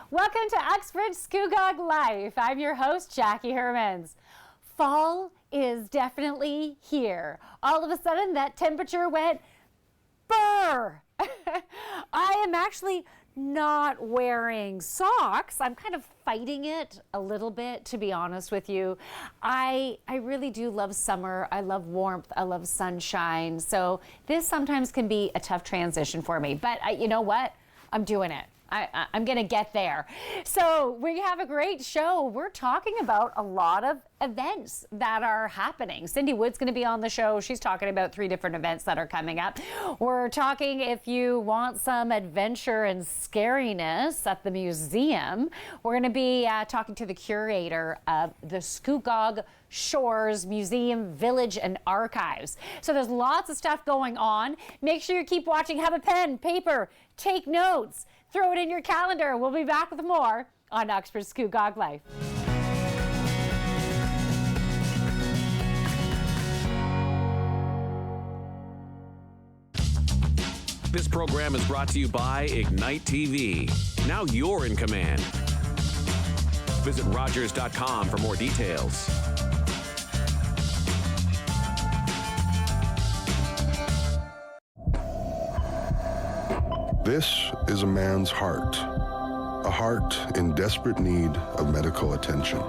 Welcome to Uxbridge Scugog Life. I'm your host, Jackie Hermans. Fall is definitely here. All of a sudden, that temperature went brr. I am actually not wearing socks. I'm kind of fighting it a little bit, to be honest with you. I really do love summer. I love warmth. I love sunshine. So this sometimes can be a tough transition for me. But you know what? I'm doing it. I'm going to get there. So we have a great show. We're talking about a lot of events that are happening. Cindy Wood's going to be on the show. She's talking about 3 different events that are coming up. We're talking if you want some adventure and scariness at the museum. We're going to be talking to the curator of the Scugog Shores Museum, Village and Archives. So there's lots of stuff going on. Make sure you keep watching. Have a pen, paper, take notes. Throw it in your calendar. We'll be back with more on Uxbridge Scugog Life. This program is brought to you by Ignite TV. Now you're in command. Visit Rogers.com for more details. This is a man's heart, a heart in desperate need of medical attention.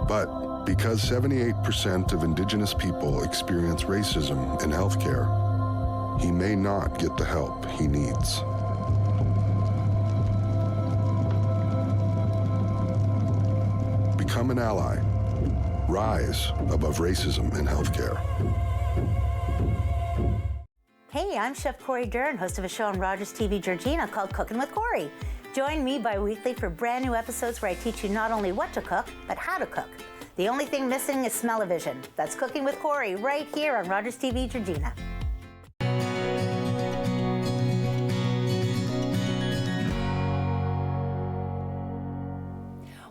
But because 78% of Indigenous people experience racism in healthcare, he may not get the help he needs. Become an ally. Rise above racism in healthcare. Hey, I'm Chef Corey Dern, host of a show on Rogers TV Georgina called Cooking with Corey. Join me bi-weekly for brand new episodes where I teach you not only what to cook, but how to cook. The only thing missing is smell-o-vision. That's Cooking with Corey right here on Rogers TV Georgina.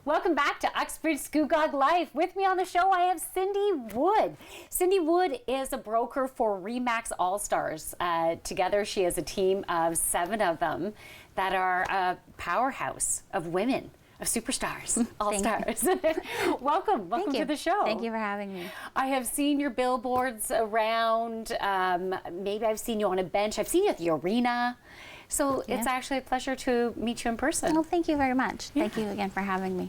Welcome back to Uxbridge Scugog Life. With me on the show, I have Cindy Wood. Cindy Wood is a broker for RE/MAX All-Stars. Together, she has a team of 7 of them that are a powerhouse of women, of superstars, all-stars. Welcome to the show. Thank you for having me. I have seen your billboards around. Maybe I've seen you on a bench. I've seen you at the arena. So it's actually a pleasure to meet you in person. Well, thank you very much. Thank you again for having me.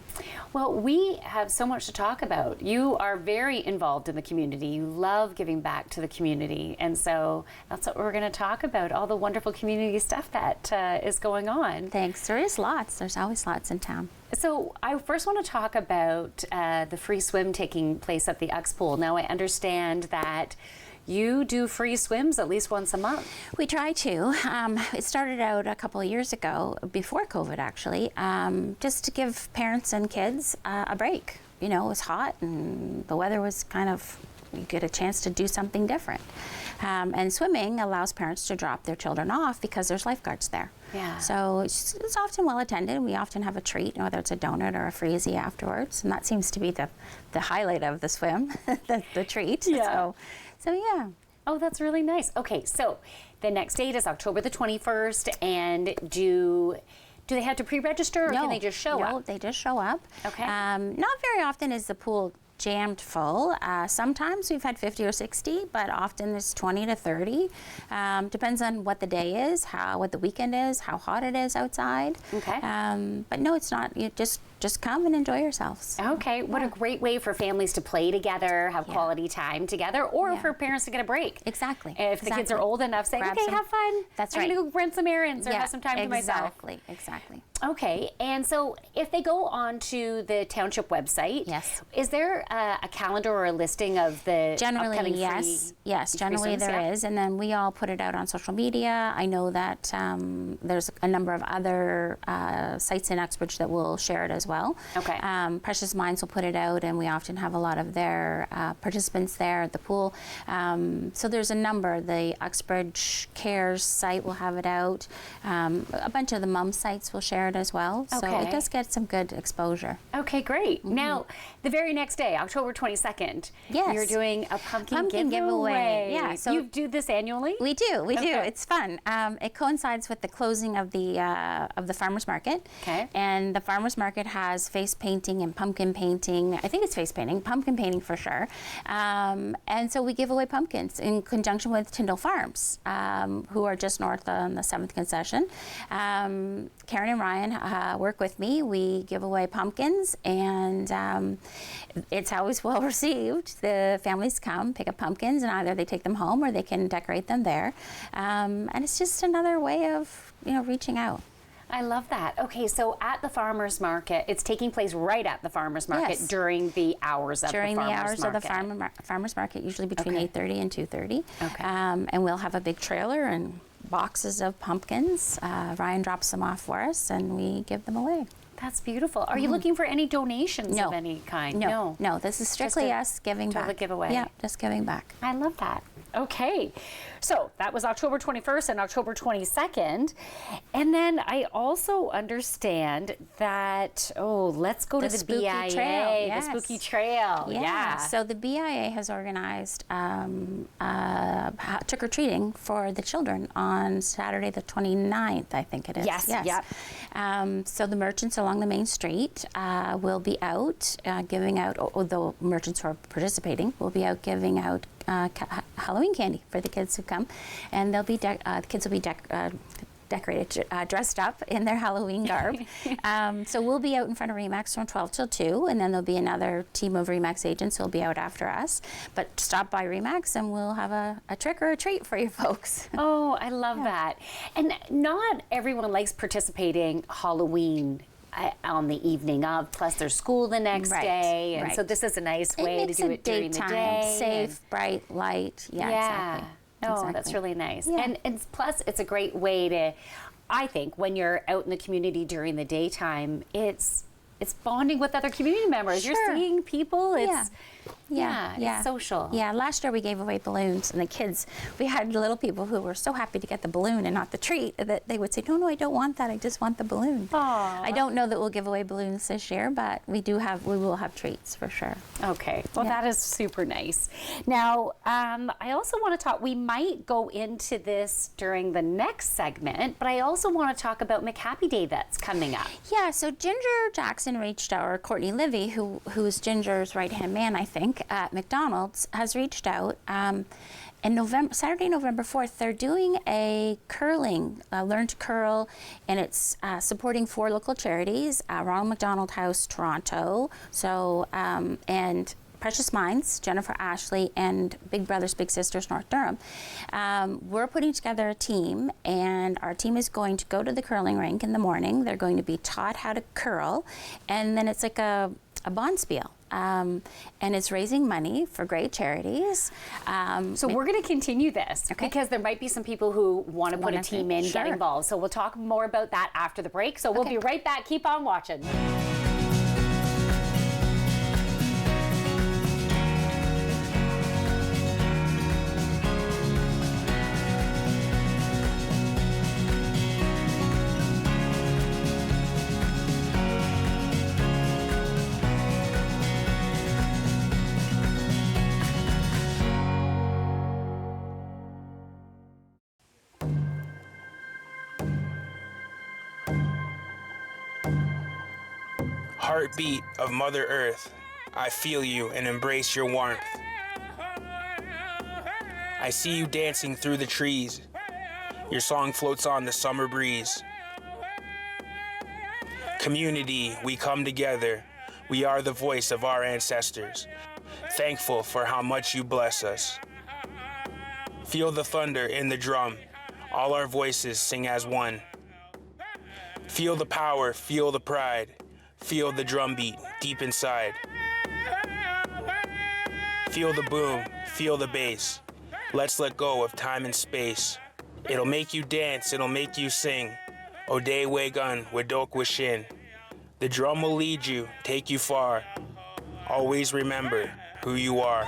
Well, we have so much to talk about. You are very involved in the community. You love giving back to the community. And so that's what we're going to talk about, all the wonderful community stuff that is going on. Thanks. There is lots. There's always lots in town. So I first want to talk about the free swim taking place at the Ux Pool. Now, I understand that you do free swims at least once a month. We try to. It started out a couple of years ago, before COVID actually, just to give parents and kids a break. You know, it was hot and the weather was kind of, you get a chance to do something different. And swimming allows parents to drop their children off because there's lifeguards there. Yeah. So it's often well attended. We often have a treat, whether it's a donut or a freezy afterwards. And that seems to be the highlight of the swim, the treat. Yeah. So yeah. Oh, that's really nice. Okay, so the next date is October the 21st, and do they have to pre-register, or can they just show up? No, they just show up. Okay. Not very often is the pool jammed full. Sometimes we've had 50 or 60, but often there's 20 to 30. Depends on what the day is, what the weekend is, how hot it is outside. Okay. But no, it's not. You just come and enjoy yourselves. Okay, what a great way for families to play together, have quality time together, or for parents to get a break. Exactly. If the kids are old enough, say, okay, have fun. That's I'm right. gonna go run some errands or have some time to myself. Exactly. Okay, and so if they go onto the township website, yes, is there a calendar or a listing of the upcoming yes, generally there is, and then we all put it out on social media. I know that there's a number of other sites in Uxbridge that will share it as well. Okay. Precious Minds will put it out, and we often have a lot of their participants there at the pool. So there's a number. The Uxbridge Cares site will have it out. A bunch of the mum sites will share it it as well. So Okay. it does get some good exposure. Okay, great. Now, the very next day, October 22nd, Yes. you're doing a pumpkin giveaway. giveaway. Yeah, so you do this annually? We do. Okay. It's fun. It coincides with the closing of the farmers market. Okay. And the farmers market has face painting and pumpkin painting. I think it's face painting, pumpkin painting for sure. And so we give away pumpkins in conjunction with Tyndall Farms, who are just north on the 7th concession. Karen and Ryan work with me. We give away pumpkins, and it's always well received. The families come, pick up pumpkins, and either they take them home or they can decorate them there. And it's just another way of, reaching out. I love that. Okay, so at the farmers market, it's taking place right at the farmers market Yes. during the hours of During the the farmers hours market. of the farmers market, usually between Okay. 8:30 and 2:30. Okay. And we'll have a big trailer and boxes of pumpkins. Ryan drops them off for us, and we give them away. That's beautiful. Are you looking for any donations No. of any kind? No, this is strictly a us giving total back. giveaway. Yeah, just giving back. I love that. Okay, so that was October 21st and October 22nd. And then I also understand that, let's go The to the spooky BIA, trail, yes. the spooky trail. Yeah. So the BIA has organized trick-or-treating for the children on Saturday the 29th, I think it is. Yes, yep. So the merchants along the main street will be out giving out, although merchants who are participating will be out giving out Halloween candy for the kids who come, and they'll be the kids will be decorated, dressed up in their Halloween garb. So we'll be out in front of Remax from 12 till 2, and then there'll be another team of Remax agents who'll be out after us. But stop by Remax and we'll have a trick or a treat for you folks. Oh, I love that. And not everyone likes participating Halloween on the evening of, plus there's school the next Right, day, and right. so this is a nice It way to makes do it it during the daytime, day. safe, bright, light. Yeah, exactly. Oh, Exactly. that's really nice. Yeah. And plus, it's a great way to, I think, when you're out in the community during the daytime, it's bonding with other community members. Sure. You're seeing people. Yeah. It's social. Yeah, last year we gave away balloons, and the kids, we had little people who were so happy to get the balloon and not the treat that they would say, no, I don't want that, I just want the balloon. Aw. I don't know that we'll give away balloons this year, but we will have treats for sure. Okay, well, Yeah. that is super nice. Now, I also want to talk, we might go into this during the next segment, but I also want to talk about McHappy Day that's coming up. Yeah, so Ginger Jackson reached out, or Courtney Livy, who's Ginger's right-hand man, I think, at McDonald's, has reached out. In Saturday, November 4th, they're doing a curling, Learn to Curl, and it's supporting 4 local charities, Ronald McDonald House, Toronto, and Precious Minds, Jennifer Ashley, and Big Brothers Big Sisters North Durham. We're putting together a team, and our team is going to go to the curling rink in the morning. They're going to be taught how to curl, and then it's like a bonspiel. And it's raising money for great charities. So we're going to continue this Okay. because there might be some people who want to put a Wanna team in, get sure. involved. So we'll talk more about that after the break. So we'll Okay. be right back. Keep on watching. Heartbeat of Mother Earth, I feel you and embrace your warmth. I see you dancing through the trees. Your song floats on the summer breeze. Community, we come together. We are the voice of our ancestors. Thankful for how much you bless us. Feel the thunder in the drum. All our voices sing as one. Feel the power, feel the pride. Feel the drumbeat deep inside. Feel the boom, feel the bass. Let's let go of time and space. It'll make you dance, it'll make you sing. Ode Wegun, Wedok Wishin. The drum will lead you, take you far. Always remember who you are.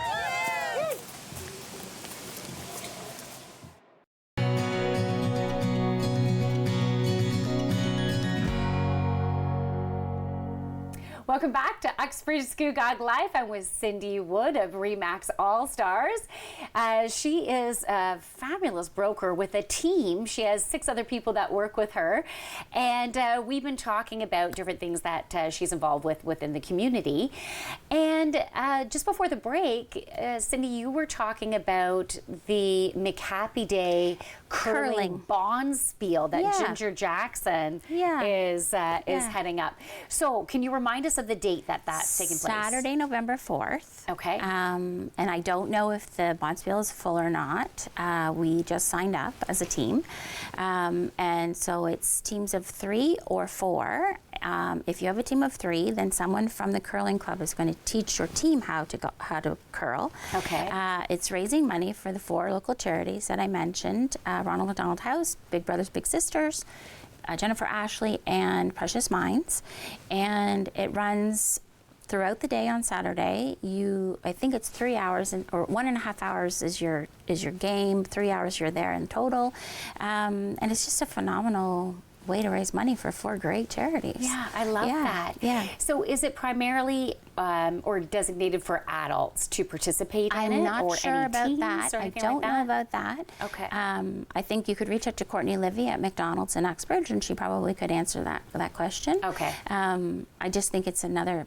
Welcome back to Uxbridge Scugog Life. I'm with Cindy Wood of Remax All Stars. She is a fabulous broker with a team. She has 6 other people that work with her. And we've been talking about different things that she's involved with within the community. And just before the break, Cindy, you were talking about the McHappy Day curling bonspiel that Ginger Jackson is heading up. So can you remind us of the date that's taking place? Saturday, November 4th. Okay. And I don't know if the bonspiel is full or not. We just signed up as a team. And so it's teams of 3 or 4. If you have a team of 3, then someone from the curling club is going to teach your team how to curl. Okay. It's raising money for the 4 local charities that I mentioned: Ronald McDonald House, Big Brothers Big Sisters, Jennifer Ashley, and Precious Minds. And it runs throughout the day on Saturday. I think it's 3 hours or 1.5 hours is your game. 3 hours you're there in total, and it's just a phenomenal way to raise money for 4 great charities. Yeah, I love that. Yeah. So is it primarily or designated for adults to participate in it? I'm not or sure any about teens that. or I anything don't like know that? about that. Okay. I think you could reach out to Courtney Livy at McDonald's in Uxbridge, and she probably could answer that question. Okay. I just think it's another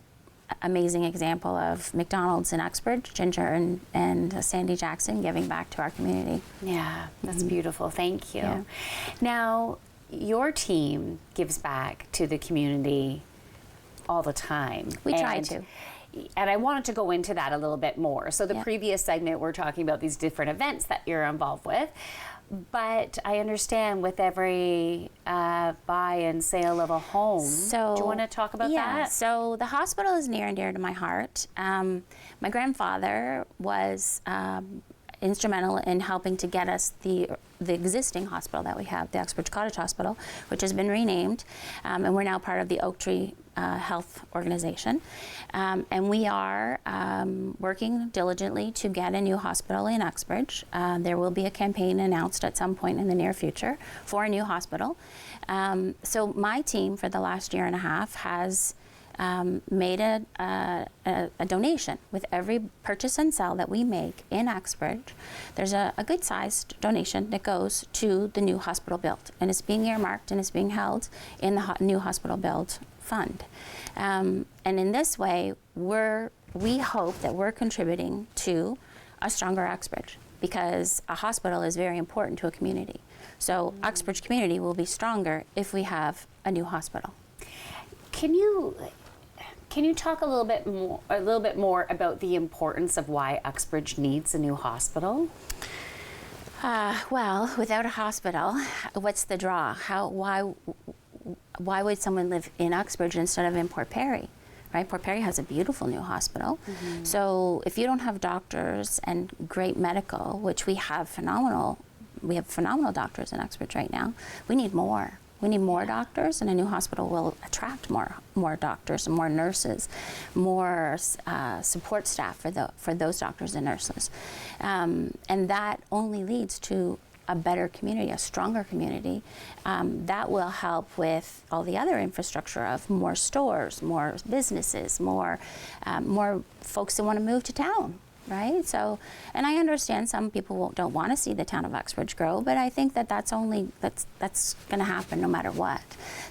amazing example of McDonald's in Uxbridge, Ginger and Sandy Jackson giving back to our community. Yeah, that's beautiful. Thank you. Yeah. Now, your team gives back to the community all the time. We try to. And I wanted to go into that a little bit more. So the previous segment, we're talking about these different events that you're involved with. But I understand with every buy and sale of a home. So, do you want to talk about that? So the hospital is near and dear to my heart. My grandfather was instrumental in helping to get us the existing hospital that we have, the Uxbridge Cottage Hospital, which has been renamed, and we're now part of the Oak Tree Health Organization. And we are working diligently to get a new hospital in Uxbridge. There will be a campaign announced at some point in the near future for a new hospital. So my team for the last 1.5 years has made a donation. With every purchase and sell that we make in Uxbridge, there's a good-sized donation that goes to the new hospital build, and it's being earmarked and it's being held in the new hospital build fund. And in this way, we hope that we're contributing to a stronger Uxbridge, because a hospital is very important to a community. So Uxbridge community will be stronger if we have a new hospital. Can you talk a little bit more about the importance of why Uxbridge needs a new hospital? Well, without a hospital, what's the draw? Why would someone live in Uxbridge instead of in Port Perry? Right? Port Perry has a beautiful new hospital. Mm-hmm. So if you don't have doctors and great medical, which we have phenomenal doctors in Uxbridge right now, we need more. We need more doctors, and a new hospital will attract more doctors and more nurses, more support staff for those doctors and nurses. And that only leads to a better community, a stronger community. That will help with all the other infrastructure of more stores, more businesses, more folks that want to move to town. Right? So, and I understand some people don't want to see the town of Uxbridge grow, but I think that's going to happen no matter what.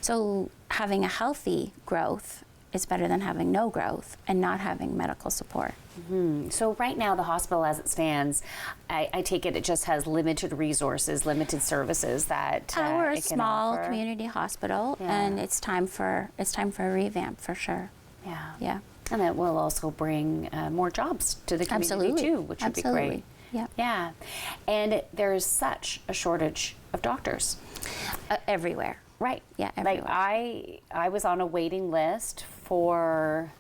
So having a healthy growth is better than having no growth and not having medical support. Mm-hmm. So right now the hospital as it stands, I take it just has limited resources, limited services that we're a it can small offer. Community hospital, and it's time for a revamp for sure. Yeah. Yeah. And it will also bring more jobs to the community too, which would be great. Yeah. Yeah. And there's such a shortage of doctors. Everywhere. Right. Yeah, everywhere. Like I was on a waiting list for,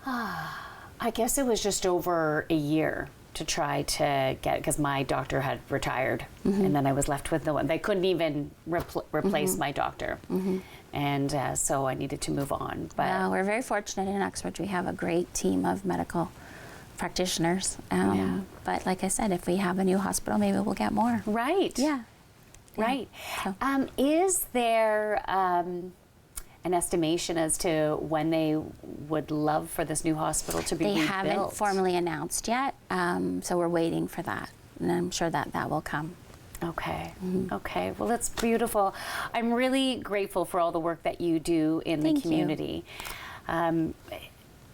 I guess it was just over a year to try to get, because my doctor had retired, and then I was left with no one. They couldn't even replace my doctor. And so I needed to move on. But we're very fortunate in Uxbridge. We have a great team of medical practitioners. But like I said, if we have a new hospital, maybe we'll get more. Right. Yeah. Right. So. Is there an estimation as to when they would love for this new hospital to be They rebuilt? haven't formally announced yet, so we're waiting for that, and I'm sure that will come. Okay. Okay. Well, that's beautiful. I'm really grateful for all the work that you do in the community.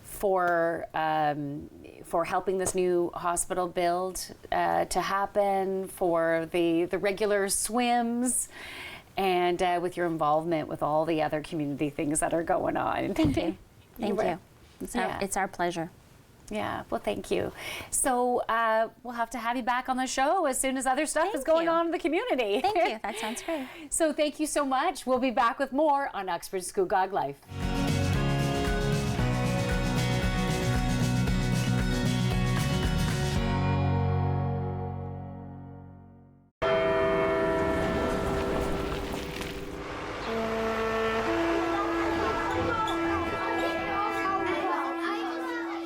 For helping this new hospital build to happen, for the regular swims, and with your involvement with all the other community things that are going on. Thank you. Thank you. It's our pleasure. Yeah, well, thank you. So we'll have to have you back on the show as soon as other stuff is going on in the community. Thank you. That sounds great. So thank you so much. We'll be back with more on Uxbridge Scugog Life.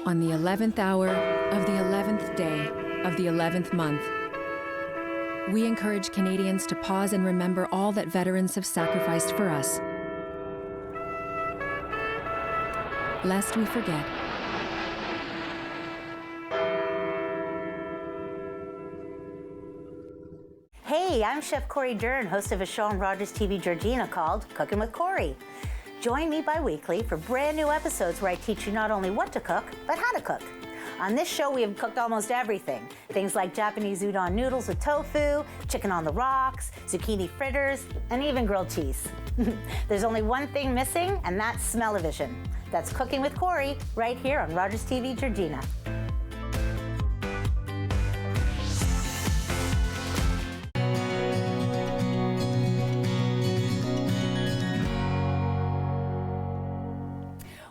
On the 11th hour of the 11th day of the 11th month, we encourage Canadians to pause and remember all that veterans have sacrificed for us, lest we forget. Hey, I'm Chef Corey Dern, host of a show on Rogers TV Georgina called Cooking with Corey. Join me bi-weekly for brand new episodes where I teach you not only what to cook, but how to cook. On this show, we have cooked almost everything. Things like Japanese udon noodles with tofu, chicken on the rocks, zucchini fritters, and even grilled cheese. There's only one thing missing, and that's smell-o-vision. That's Cooking with Corey, right here on Rogers TV Georgina.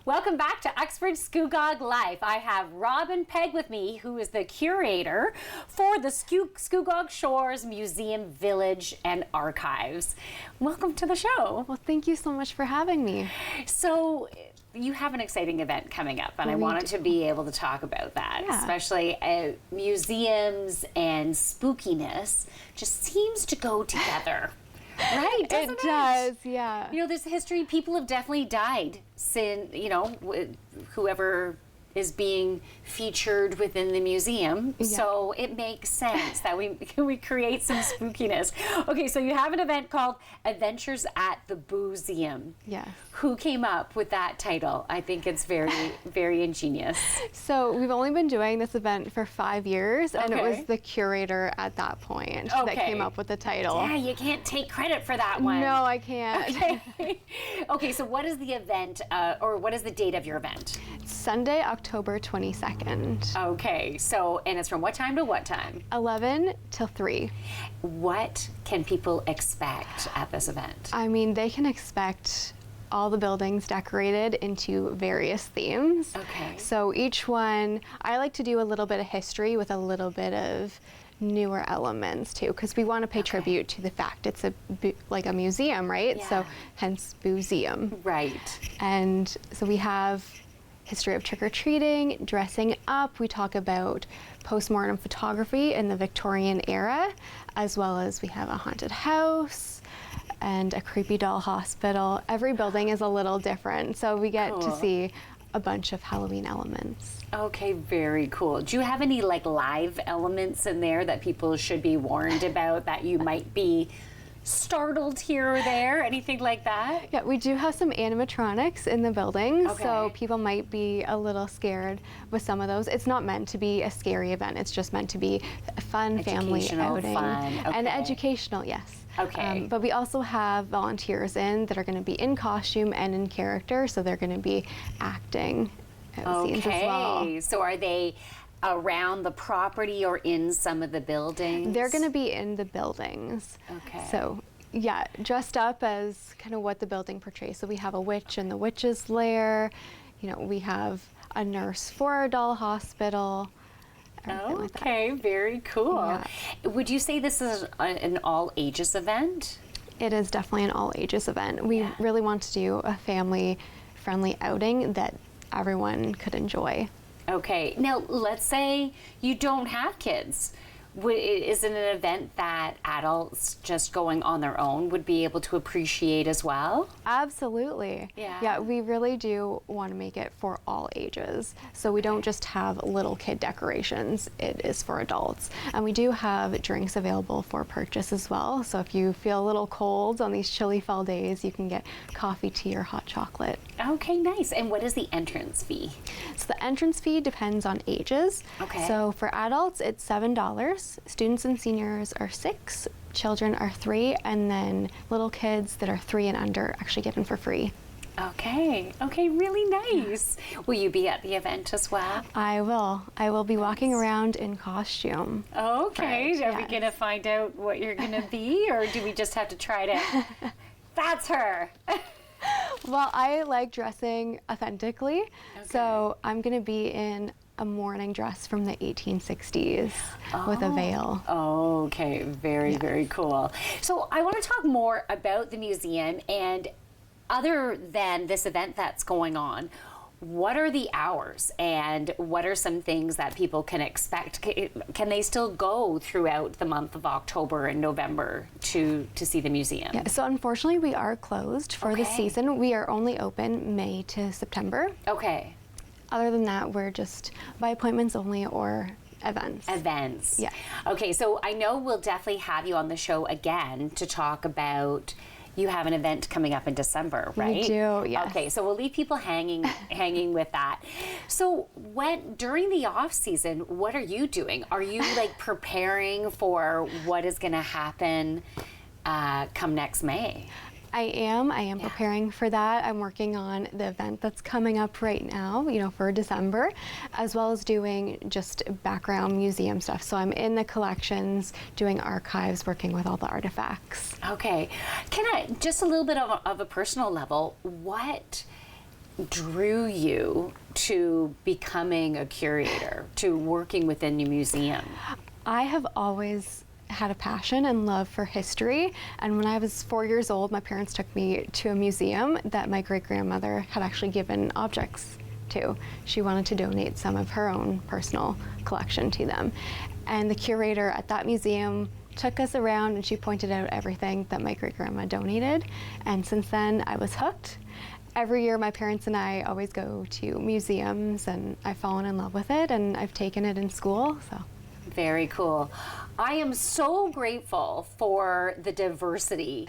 Welcome back to Uxbridge Scugog Life. I have Robin Pegg with me, who is the curator for the Scugog Shores Museum, Village, and Archives. Welcome to the show. Well, thank you so much for having me. So, you have an exciting event coming up, and I wanted to be able to talk about that, especially museums and spookiness just seems to go together. Right, doesn't it? It does, yeah. You know, there's history. People have definitely died since, you know, whoever is being featured within the museum. Yeah. So it makes sense that we create some spookiness. Okay, so you have an event called Adventures at the Boozeum. Yes. Who came up with that title? I think it's very, very ingenious. So we've only been doing this event for 5 years, and it was the curator at that point that came up with the title. Yeah, you can't take credit for that one. No, I can't. Okay. Okay, so what is the event, or what is the date of your event? Sunday, October 22nd. Okay, so, and it's from what time to what time? 11 till 3. What can people expect at this event? I mean, they can expect all the buildings decorated into various themes. Okay. So each one, I like to do a little bit of history with a little bit of newer elements too, because we want to pay tribute to the fact it's like a museum, right? Yeah. So hence Boozeum. Right. And so we have history of trick-or-treating, dressing up. We talk about postmortem photography in the Victorian era, as well as we have a haunted house and a creepy doll hospital. Every building is a little different, so we get to see a bunch of Halloween elements. Okay, very cool. Do you have any like live elements in there that people should be warned about, that you might be startled here or there, anything like that? Yeah, we do have some animatronics in the building, Okay. so people might be a little scared with some of those. It's not meant to be a scary event, it's just meant to be a fun family Educational, outing. fun, And okay. educational, yes. Okay. But we also have volunteers in that are going to be in costume and in character, so they're going to be acting out scenes as well. Okay, so are they around the property or in some of the buildings? They're going to be in the buildings. Okay. So, yeah, dressed up as kind of what the building portrays. So we have a witch in the witch's lair. You know, we have a nurse for a doll hospital. everything like that. Okay, very cool. Yeah. Would you say this is an all ages event? It is definitely an all ages event. We really want to do a family friendly outing that everyone could enjoy. Okay, now let's say you don't have kids. Is it an event that adults just going on their own would be able to appreciate as well? Absolutely. Yeah, we really do want to make it for all ages. So we don't just have little kid decorations, it is for adults. And we do have drinks available for purchase as well. So if you feel a little cold on these chilly fall days, you can get coffee, tea, or hot chocolate. Okay, nice. And what is the entrance fee? So the entrance fee depends on ages. Okay. So for adults, it's $7. Students and seniors are $6. Children are $3, and then little kids that are 3 and under actually get in for free. Okay, really nice. Will you be at the event as well? I will. I will be walking around in costume. Okay, Right, are we gonna find out what you're gonna be, or do we just have to try to? That's her. Well, I like dressing authentically, so I'm gonna be in a morning dress from the 1860s with a veil. Okay, very cool. So I want to talk more about the museum, and other than this event that's going on, what are the hours and what are some things that people can expect? Can they still go throughout the month of October and November to see the museum? Yeah, so unfortunately we are closed for the season. We are only open May to September. Okay. Other than that, we're just by appointments only or events. Events. Yeah. Okay, so I know we'll definitely have you on the show again to talk about, you have an event coming up in December, right? We do, yes. Okay, so we'll leave people hanging with that. So during the off season, what are you doing? Are you like preparing for what is gonna happen come next May? I am preparing for that. I'm working on the event that's coming up right now, for December, as well as doing just background museum stuff. So I'm in the collections, doing archives, working with all the artifacts. Okay. Can I, just a little bit of a personal level, what drew you to becoming a curator, to working within the museum? I have always had a passion and love for history, and when I was 4 years old, my parents took me to a museum that my great-grandmother had actually given objects to. She wanted to donate some of her own personal collection to them, and the curator at that museum took us around and she pointed out everything that my great-grandma donated, and since then I was hooked. Every year my parents and I always go to museums, and I've fallen in love with it, and I've taken it in school. So. Very cool. I am so grateful for the diversity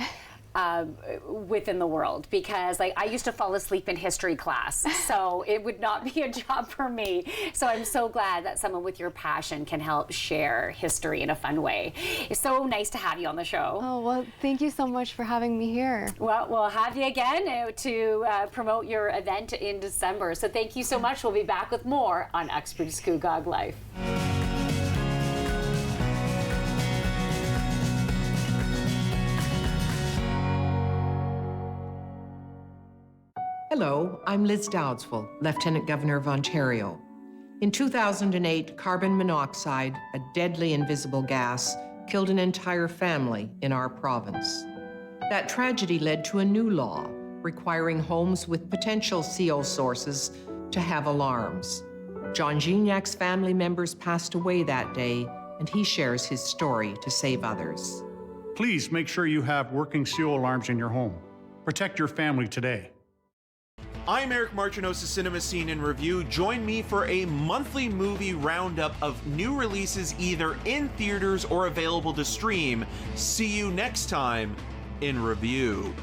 within the world, because I used to fall asleep in history class, so it would not be a job for me. So I'm so glad that someone with your passion can help share history in a fun way. It's so nice to have you on the show. Oh, well, thank you so much for having me here. Well, we'll have you again to promote your event in December. So thank you so much. We'll be back with more on Uxbridge Scugog Life. Hello, I'm Liz Dowdswell, Lieutenant Governor of Ontario. In 2008, carbon monoxide, a deadly invisible gas, killed an entire family in our province. That tragedy led to a new law requiring homes with potential CO sources to have alarms. John Gignac's family members passed away that day, and he shares his story to save others. Please make sure you have working CO alarms in your home. Protect your family today. I'm Eric Marchinosa's Cinema Scene in Review. Join me for a monthly movie roundup of new releases either in theaters or available to stream. See you next time in Review.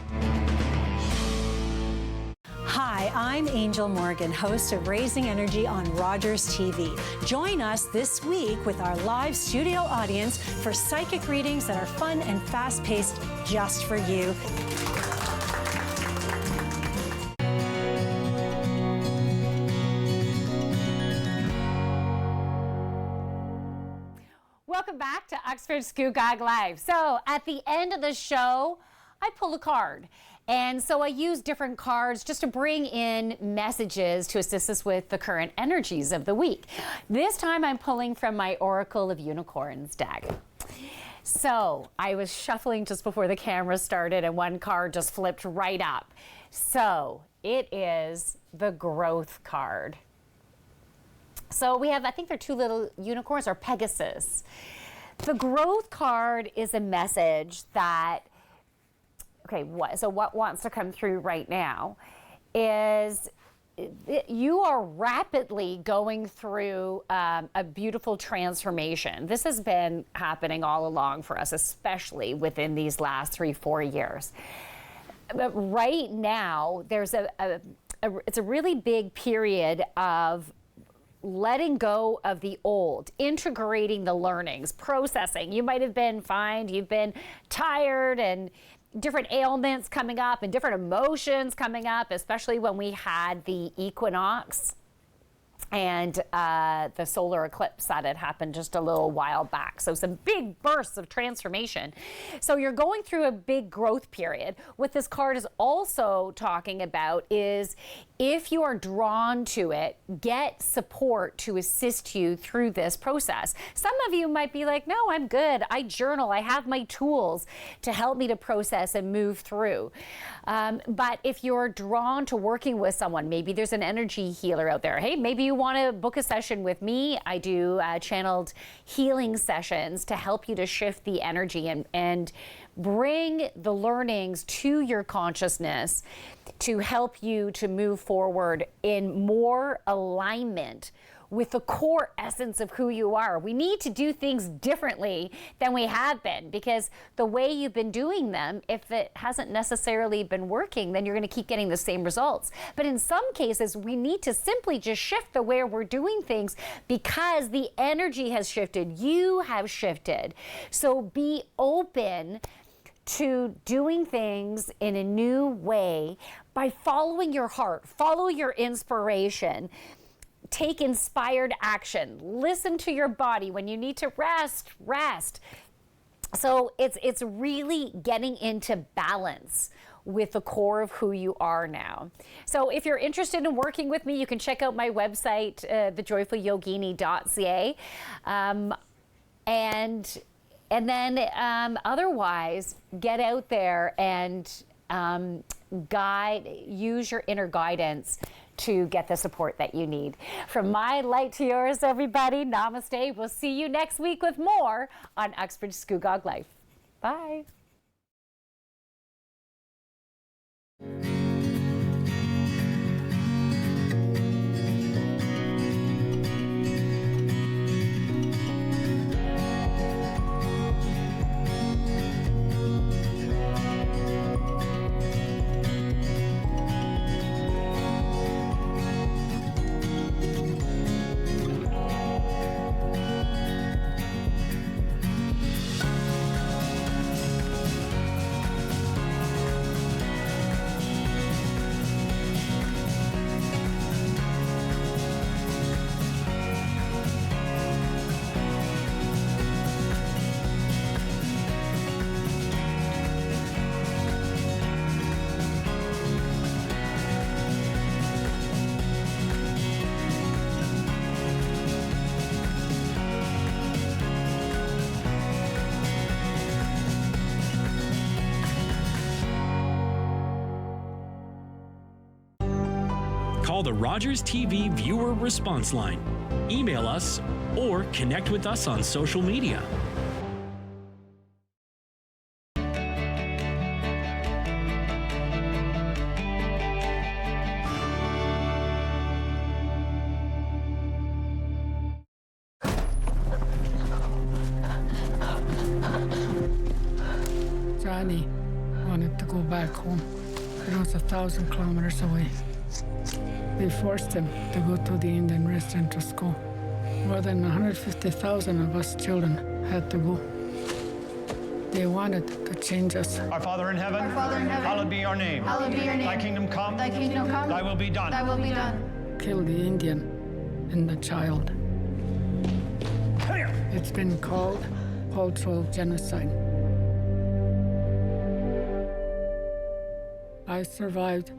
Hi, I'm Angel Morgan, host of Raising Energy on Rogers TV. Join us this week with our live studio audience for psychic readings that are fun and fast-paced just for you. Welcome back to Uxbridge Scugog Life. So at the end of the show, I pull a card. And so I use different cards just to bring in messages to assist us with the current energies of the week. This time I'm pulling from my Oracle of Unicorns deck. So I was shuffling just before the camera started and one card just flipped right up. So it is the growth card. So we have, I think they're two little unicorns, or Pegasus. The growth card is a message that, okay, what wants to come through right now is you are rapidly going through a beautiful transformation. This has been happening all along for us, especially within these last 3-4 years. But right now, there's it's a really big period of letting go of the old, integrating the learnings, processing. You might have been fine, you've been tired, and different ailments coming up and different emotions coming up, especially when we had the equinox and the solar eclipse that had happened just a little while back. So some big bursts of transformation. So you're going through a big growth period. What this card is also talking about is if you are drawn to it, get support to assist you through this process. Some of you might be like, no, I'm good. I journal. I have my tools to help me to process and move through. But if you're drawn to working with someone, maybe there's an energy healer out there. Hey, maybe you want to book a session with me. I do channeled healing sessions to help you to shift the energy and bring the learnings to your consciousness to help you to move forward in more alignment with the core essence of who you are. We need to do things differently than we have been, because the way you've been doing them, if it hasn't necessarily been working, then you're going to keep getting the same results. But in some cases, we need to simply just shift the way we're doing things because the energy has shifted. You have shifted. So be open to doing things in a new way by following your heart, follow your inspiration. Take inspired action. Listen to your body. When you need to rest, rest. So it's really getting into balance with the core of who you are now. So if you're interested in working with me, you can check out my website, thejoyfulyogini.ca. And then otherwise, get out there and use your inner guidance to get the support that you need. From my light to yours, everybody, namaste. We'll see you next week with more on Uxbridge Scugog Life. Bye. Call the Rogers TV viewer response line, email us, or connect with us on social media. Johnny wanted to go back home. It was 1,000 kilometers away. They forced him to go to the Indian residential school. More than 150,000 of us children had to go. They wanted to change us. Our Father in heaven, hallowed be your name. Hallowed be your name. Thy kingdom come. Thy kingdom come. Thy will be done. Thy will be done. Kill the Indian and the child. It's been called cultural genocide. I survived